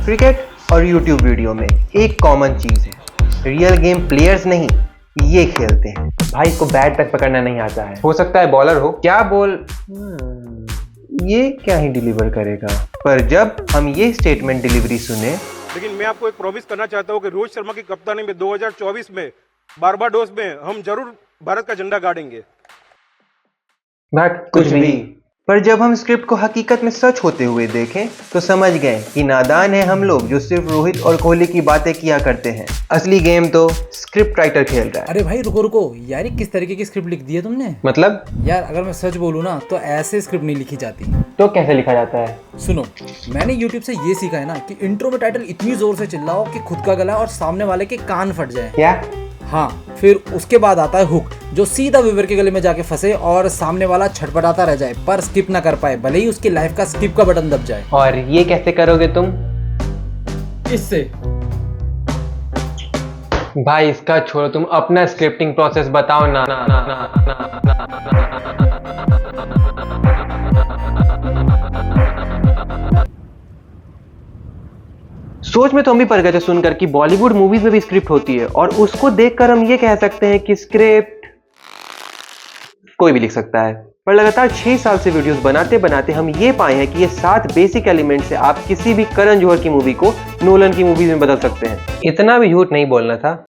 Cricket और YouTube video में एक कॉमन चीज है, रियल गेम प्लेयर्स नहीं ये खेलते हैं। भाई को बैट तक पकड़ना नहीं आता है, हो सकता है बॉलर हो, क्या बोल ये क्या ही डिलीवर करेगा। पर जब हम ये स्टेटमेंट डिलीवरी सुने, लेकिन मैं आपको एक प्रॉमिस करना चाहता हूं कि रोहित शर्मा की कप्तानी में 2024 में बारबाडोस में हम जरूर भारत का झंडा गाड़ेंगे। कुछ भी। पर जब हम स्क्रिप्ट को हकीकत में सच होते हुए देखें तो समझ गए कि नादान है हम लोग जो सिर्फ रोहित और कोहली की बातें किया करते हैं। असली गेम तो स्क्रिप्ट राइटर खेल रहा है। अरे भाई रुको रुको यार, ये किस तरीके की स्क्रिप्ट लिख दी है तुमने? मतलब यार अगर मैं सच बोलूँ ना तो ऐसे स्क्रिप्ट नहीं लिखी जाती। तो कैसे लिखा जाता है? सुनो, मैंने YouTube से ये सीखा है ना कि इंट्रो में टाइटल इतनी जोर से चिल्लाओ कि खुद का गला और सामने वाले के कान फट जाए। क्या? हाँ, फिर उसके बाद आता है हुक, जो सीधा व्यूअर के गले में जाके फंसे और सामने वाला छटपटाता रह जाए पर स्किप ना कर पाए, भले ही उसकी लाइफ का स्किप का बटन दब जाए। और ये कैसे करोगे तुम? इससे भाई इसका छोड़ो, तुम अपना स्क्रिप्टिंग प्रोसेस बताओ ना। सोच में तो हम भी पड़ गए थे सुनकर कि बॉलीवुड मूवीज में भी स्क्रिप्ट होती है और उसको देखकर हम ये कह सकते हैं कि स्क्रिप्ट कोई भी लिख सकता है। पर लगातार 6 साल से वीडियोस बनाते बनाते हम ये पाए हैं कि ये 7 बेसिक एलिमेंट से आप किसी भी करण जौहर की मूवी को नोलन की मूवीज में बदल सकते हैं। इतना भी झूठ नहीं बोलना था।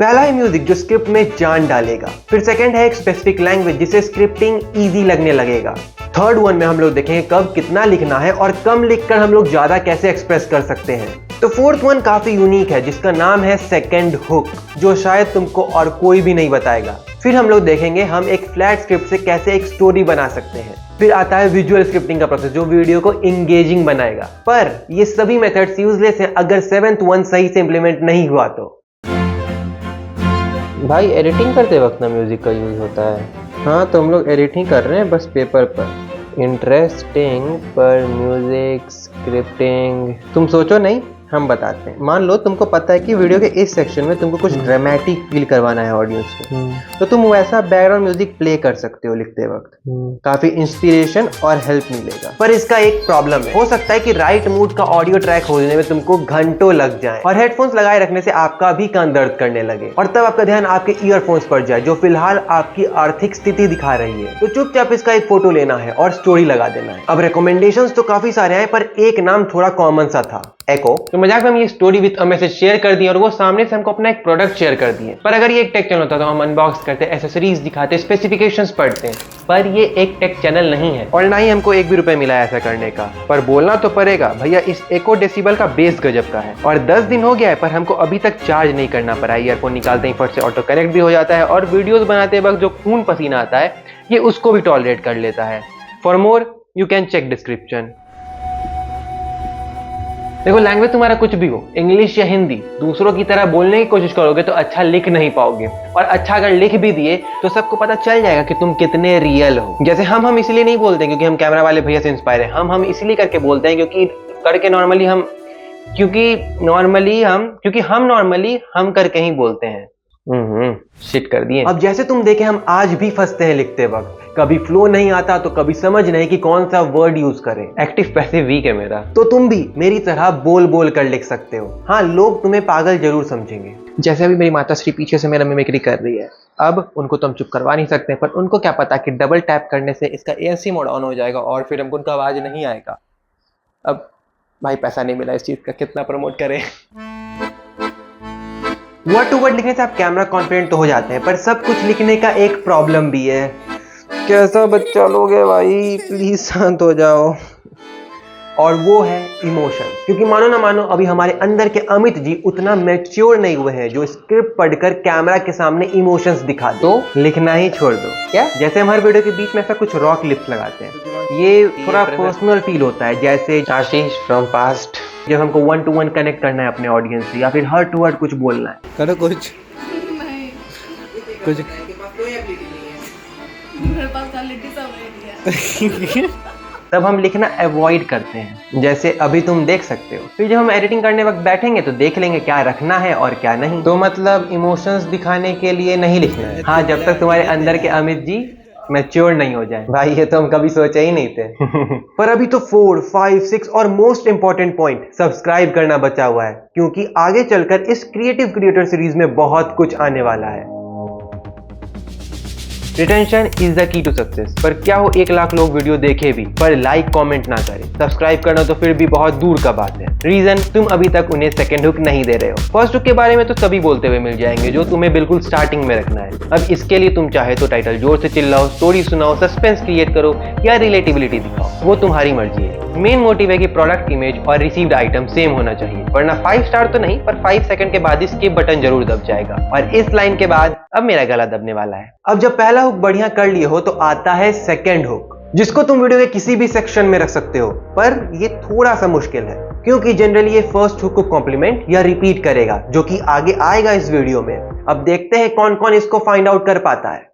पहला है म्यूजिक जो स्क्रिप्ट में जान डालेगा। फिर सेकंड है एक स्पेसिफिक लैंग्वेज जिसे स्क्रिप्टिंग इजी लगने लगेगा। थर्ड वन में हम लोग देखेंगे कब कितना लिखना है और कम लिखकर हम लोग ज्यादा कैसे एक्सप्रेस कर सकते हैं। तो फोर्थ वन काफी यूनिक है जिसका नाम है सेकंड हुक, जो शायद तुमको और कोई भी नहीं बताएगा। फिर हम लोग देखेंगे हम एक फ्लैट स्क्रिप्ट से कैसे एक स्टोरी बना सकते हैं। फिर आता है विजुअल स्क्रिप्टिंग का प्रोसेस जो वीडियो को इंगेजिंग बनाएगा। पर ये सभी मेथड्स यूजलेस हैं अगर 7th वन सही से इंप्लीमेंट नहीं हुआ तो। भाई एडिटिंग करते वक्त ना म्यूजिक का यूज होता है। हाँ तो हम लोग एडिटिंग कर रहे हैं बस पेपर पर। इंटरेस्टिंग पर म्यूजिक स्क्रिप्टिंग तुम सोचो नहीं, हम बताते हैं। मान लो तुमको पता है कि वीडियो के इस सेक्शन में तुमको कुछ ड्रामेटिक फील करवाना है ऑडियंस को, तो तुम वैसा बैकग्राउंड म्यूजिक प्ले कर सकते हो लिखते वक्त। काफी इंस्पिरेशन और हेल्प मिलेगा। पर इसका एक प्रॉब्लम है, हो सकता है कि राइट मूड का ऑडियो ट्रैक खोजने में तुमको घंटों लग जाए और हेडफोन्स लगाए रखने से आपका भी कान दर्द करने लगे और तब आपका ध्यान आपके ईयरफोन्स पर जाए जो फिलहाल आपकी आर्थिक स्थिति दिखा रही है। तो चुपचाप इसका एक फोटो लेना है और स्टोरी लगा देना है। अब रिकमेंडेशंस तो काफी सारे हैं पर एक नाम थोड़ा कॉमन सा था, एको। तो मजाक में हम ये story with a message share कर दिए और वो सामने से हमको अपना एक प्रोडक्ट शेयर कर दिए। पर अगर ये एक टेक चैनल होता तो हम अनबॉक्स करते, एसेसरीज दिखाते, स्पेसिफिकेशंस पढ़ते। पर ये एक टेक चैनल नहीं है और ना ही हमको 1 भी रुपए मिला ऐसा करने का। पर बोलना तो पड़ेगा भैया, इस एको डेसिबल का बेस गजब का है और 10 दिन हो गया है पर हमको अभी तक चार्ज नहीं करना पड़ा। ईयरफोन निकालते ही फट से ऑटो कनेक्ट भी हो जाता है और वीडियोस बनाते वक्त जो खून पसीना आता है ये उसको भी टॉलरेट कर लेता है। For more you can check description. देखो लैंग्वेज तुम्हारा कुछ भी हो, इंग्लिश या हिंदी, दूसरों की तरह बोलने की कोशिश करोगे तो अच्छा लिख नहीं पाओगे और अच्छा अगर लिख भी दिए तो सबको पता चल जाएगा कि तुम कितने रियल हो। जैसे हम इसलिए नहीं बोलते क्योंकि हम कैमरा वाले भैया से इंस्पायर हैं, हम इसलिए करके बोलते हैं क्योंकि नॉर्मली हम करके ही बोलते हैं। शिट कर दिए। अब जैसे तुम देखे हम आज भी फंसते हैं लिखते वक्त, कभी फ्लो नहीं आता तो कभी समझ नहीं कि कौन सा वर्ड यूज करें। एक्टिव पैसिव वीक है मेरा। तो तुम भी मेरी तरह बोल बोल कर लिख सकते हो। हाँ, लोग तुम्हें पागल जरूर समझेंगे। जैसे अभी मेरी माता श्री पीछे से मेरा मिमिक्री कर रही है। अब उनको तो हम चुप करवा नहीं सकते पर उनको क्या पता कि डबल टैप करने से इसका ANC मोड ऑन हो जाएगा और फिर हमको उनका आवाज नहीं आएगा। अब भाई पैसा नहीं मिला इस चीज का, कितना प्रमोट करें। वर्ड टू वर्ड लिखने से आप कैमरा कॉन्फिडेंट तो हो जाते हैं पर सब कुछ लिखने का एक प्रॉब्लम भी है। कैसा बच्चा लोग है भाई, प्लीज शांत हो जाओ। और वो है इमोशंस। क्योंकि मानो ना मानो अभी हमारे अंदर के अमित जी उतना मैच्योर नहीं हुए हैं जो स्क्रिप्ट पढ़कर कैमरा के सामने इमोशंस दिखा दो। तो लिखना ही छोड़ दो। क्या? जैसे हमारे वीडियो के बीच में ऐसा कुछ रॉक लिप्स लगाते हैं, ये थोड़ा पर्सनल फील होता है। जैसे आशीष फ्रॉम पास्ट, जब हमको 1 to 1 कनेक्ट करना है अपने ऑडियंस से या फिर हर्ट टू हर्ट कुछ बोलना है। करो कुछ तब हम लिखना अवॉइड करते हैं, जैसे अभी तुम देख सकते हो। फिर जब हम एडिटिंग करने वक्त बैठेंगे तो देख लेंगे क्या रखना है और क्या नहीं। तो मतलब इमोशंस दिखाने के लिए नहीं लिखना है। हाँ, जब तक तुम्हारे अंदर के अमित जी मैच्योर नहीं हो जाए। भाई ये तो हम कभी सोचे ही नहीं थे। पर अभी तो 4, 5, 6 और मोस्ट इंपॉर्टेंट पॉइंट सब्सक्राइब करना बचा हुआ है, क्योंकि आगे चलकर इस क्रिएटिव क्रिएटर सीरीज में बहुत कुछ आने वाला है। Retention is the key to success. पर क्या हो 1 लाख लोग वीडियो देखे भी पर लाइक कमेंट ना करें, सब्सक्राइब करना तो फिर भी बहुत दूर का बात है। रीजन, तुम अभी तक उन्हें सेकंड हुक नहीं दे रहे हो। फर्स्ट हुक के बारे में तो सभी बोलते हुए मिल जाएंगे, जो तुम्हें बिल्कुल स्टार्टिंग में रखना है। अब इसके लिए तुम चाहे तो टाइटल जोर से चिल्लाओ, स्टोरी सुनाओ, सस्पेंस क्रिएट करो या रिलेटिविलिटी दिखाओ, वो तुम्हारी मर्जी है। मेन मोटिव है कि प्रोडक्ट इमेज और रिसीव्ड आइटम सेम होना चाहिए, वरना 5 स्टार तो नहीं पर 5 सेकंड के बाद ही स्किप बटन जरूर दब जाएगा। और इस लाइन के बाद अब मेरा गला दबने वाला है। अब जब पहला हुक बढ़िया कर लिए हो तो आता है सेकंड हुक, जिसको तुम वीडियो के किसी भी सेक्शन में रख सकते हो। पर ये थोड़ा सा मुश्किल है, क्योंकि जनरली ये फर्स्ट हुक को कॉम्प्लीमेंट या रिपीट करेगा, जो कि आगे आएगा इस वीडियो में। अब देखते हैं कौन कौन इसको फाइंड आउट कर पाता है।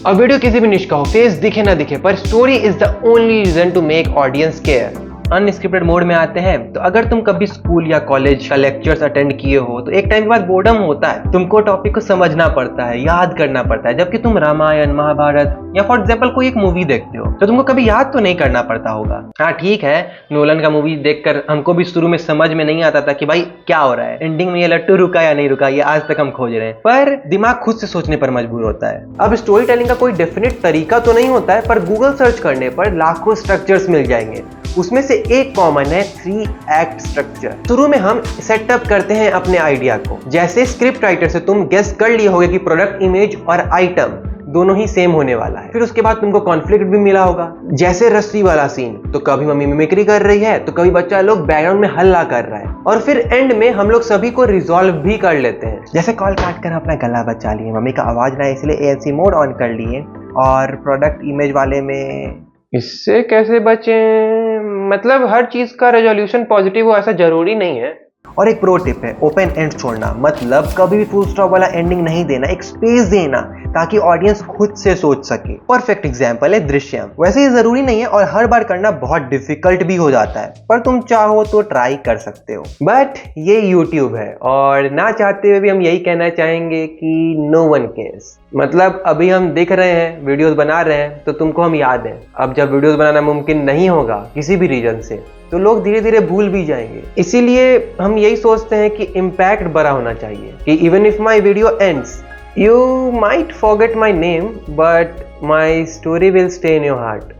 और वीडियो किसी भी निश का हो, फेस दिखे ना दिखे, पर story is the only reason to make audience care. Unscripted mode में आते हैं तो अगर तुम कभी स्कूल या कॉलेज का लेक्चर्स अटेंड किए हो तो एक टाइम के बाद बोर्डम होता है, तुमको टॉपिक को समझना पड़ता है, याद करना पड़ता है। जबकि तुम रामायण, महाभारत या फॉर एग्जाम्पल कोई एक मूवी देखते हो तो तुमको कभी याद तो नहीं करना पड़ता होगा। हाँ ठीक है, नोलन का मूवी देखकर हमको भी शुरू में समझ में नहीं आता था कि भाई क्या हो रहा है, एंडिंग में ये लट्टू रुका या नहीं रुका, ये आज तक हम खोज रहे हैं। पर दिमाग खुद से सोचने पर मजबूर होता है। अब स्टोरी टेलिंग का कोई डेफिनेट तरीका तो नहीं होता है, पर गूगल सर्च करने पर लाखों स्ट्रक्चर्स मिल जाएंगे। उसमें से एक कॉमन है 3 एक्ट स्ट्रक्चर। शुरू में हम सेटअप करते हैं अपने आइडिया को। जैसे स्क्रिप्ट राइटर से तुम गेस कर लिए होगे कि प्रोडक्ट इमेज और आइटम दोनों ही सेम होने वाला है। फिर उसके बाद तुमको कॉन्फ्लिक्ट भी मिला होगा, जैसे रस्सी वाला सीन, तो कभी मम्मी मिमिक्री कर रही है तो कभी बच्चा लोग बैकग्राउंड में हल्ला कर रहा है। और फिर एंड में हम लोग सभी को रिजॉल्व भी कर लेते हैं, जैसे कॉल काट कर अपना गला बचा लिए, मम्मी का आवाज ना आए इसलिए ANC मोड ऑन कर लिए, और प्रोडक्ट इमेज वाले में इससे कैसे बचें। मतलब हर चीज का रेजोल्यूशन पॉजिटिव हो ऐसा जरूरी नहीं है। और एक प्रो टिप है ओपन एंड छोड़ना, मतलब कभी भी फुल स्टॉप वाला एंडिंग नहीं देना, एक स्पेस देना ताकि ऑडियंस खुद से सोच सके। परफेक्ट एग्जांपल है दृश्यम। वैसे ये जरूरी नहीं है और हर बार करना बहुत डिफिकल्ट भी हो जाता है, पर तुम चाहो तो ट्राई कर सकते हो। बट ये यूट्यूब है और ना चाहते हुए भी हम यही कहना चाहेंगे कि नो वन केयर्स। मतलब अभी हम देख रहे हैं, वीडियोस बना रहे हैं तो तुमको हम याद हैं। अब जब वीडियोस बनाना मुमकिन नहीं होगा किसी भी रीजन से तो लोग धीरे धीरे भूल भी जाएंगे। इसीलिए हम यही सोचते हैं कि इम्पैक्ट बड़ा होना चाहिए, कि even if my video ends you might forget my name but my story will stay in your heart.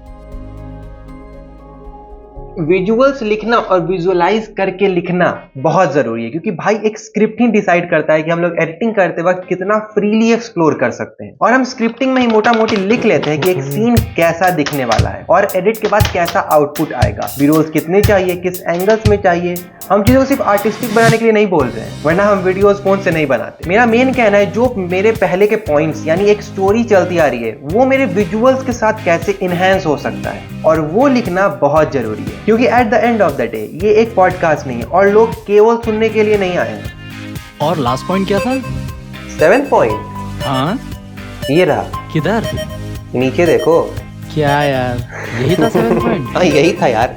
Visuals लिखना और विजुअलाइज करके लिखना बहुत जरूरी है, क्योंकि भाई एक स्क्रिप्ट ही डिसाइड करता है कि हम लोग एडिटिंग करते वक्त कितना फ्रीली एक्सप्लोर कर सकते हैं। और हम स्क्रिप्टिंग में ही मोटा मोटी लिख लेते हैं कि एक सीन कैसा दिखने वाला है और एडिट के बाद कैसा आउटपुट आएगा, वीडियोस कितने चाहिए, किस एंगल्स में चाहिए। हम चीजों को सिर्फ आर्टिस्टिक बनाने के लिए नहीं बोल रहे हैं, वरना हम वीडियोस फोन से नहीं बनाते। मेरा मेन कहना है जो मेरे पहले के पॉइंट्स यानी एक स्टोरी चलती आ रही है वो मेरे विजुअल्स के साथ कैसे इनहेंस हो सकता है, और वो लिखना बहुत जरूरी है। क्योंकि at the end of the day ये एक पॉडकास्ट नहीं है और लोग केवल सुनने के लिए नहीं आए हैं। और लास्ट पॉइंट क्या था? 7th पॉइंट हाँ ये रहा, किधर? नीचे देखो। क्या यार, यही था 7 पॉइंट? हाँ यही था यार।